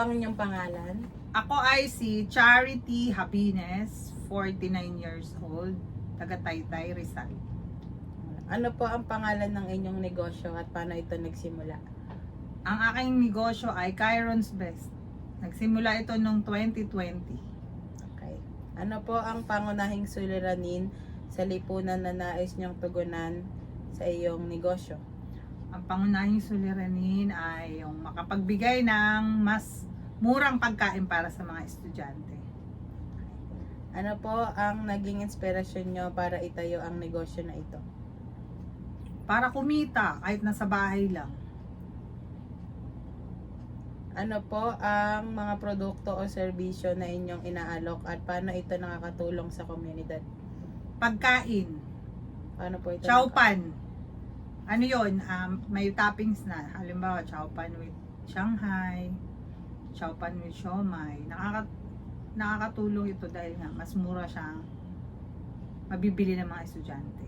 ang inyong pangalan? Ako ay si Charity Habines, 49 years old, taga Taytay, Rizal. Ano po ang pangalan ng inyong negosyo at paano ito nagsimula? Ang aking negosyo ay Chiron's Best. Nagsimula ito noong 2020. Okay. Ano po ang pangunahing suliranin sa lipunan na nais niyong tugunan sa iyong negosyo? Ang pangunahing suliranin ay yung makapagbigay ng mas murang pagkain para sa mga estudyante. Ano po ang naging inspirasyon niyo para itayo ang negosyo na ito? Para kumita kahit nasa bahay lang. Ano po ang mga produkto o serbisyo na inyong inaalok at paano ito nakakatulong sa komunidad? Pagkain, Paano po ito? chowpan. Ano yun? May toppings na. Halimbawa, chowpan with Shanghai, chowpan with siomai. Nakakatulong ito dahil nga mas mura siyang mabibili ng mga estudyante.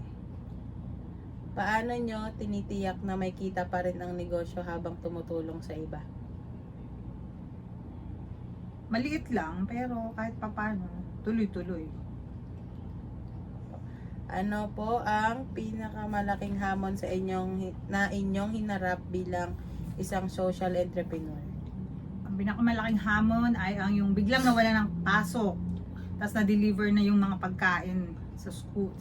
Paano nyo tinitiyak na may kita pa rin ang negosyo habang tumutulong sa iba? Maliit lang, pero kahit papano, tuloy-tuloy. Ano po ang pinakamalaking hamon sa inyong hinarap bilang isang social entrepreneur? Ang pinakamalaking hamon ay ang yung biglang nawala ng pasok. Tapos na-deliver na yung mga pagkain sa school,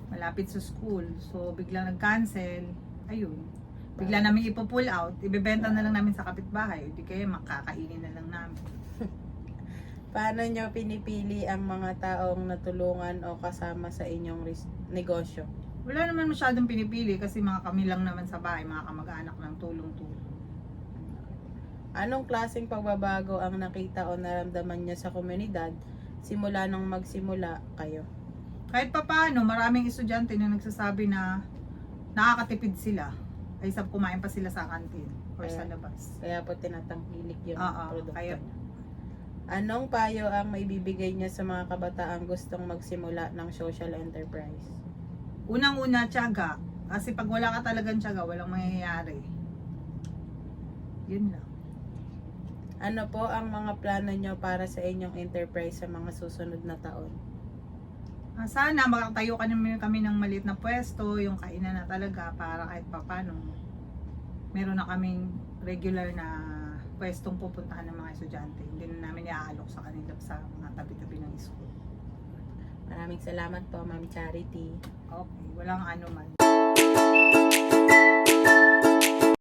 malapit sa school. So biglang nag-cancel. Ayun. Bigla namin ipo-pull out, ibebenta na lang namin sa kapitbahay, hindi kaya makakainin na lang namin. Paano nyo pinipili ang mga taong natulungan o kasama sa inyong negosyo? Wala naman masyadong pinipili kasi mga kami lang naman sa bahay, mga kamag-anak lang tulong-tulong. Anong klaseng pagbabago ang nakita o naramdaman nyo sa komunidad simula nung magsimula kayo? Kahit pa paano, maraming estudyante na nagsasabi na nakakatipid sila ay sa kumain pa sila sa kantin or sa labas. Kaya po tinatangkilik yung Oo, produkto kaya- nyo. Anong payo ang maibibigay niya sa mga kabataang gustong magsimula ng social enterprise? Unang-una, tiyaga. Kasi pag wala ka talagang tiyaga, walang mangyayari. Yun lang. Ano po ang mga plano nyo para sa inyong enterprise sa mga susunod na taon? Sana makatayo kami ng maliit na pwesto, yung kainan na talaga para kahit papano meron na kaming regular na pwestong pupuntahan ng mga estudyante. Hindi na namin iaalok sa kanila sa mga tabi-tabi ng school. Maraming salamat po, Ma'am Charity. Okay, walang ano man.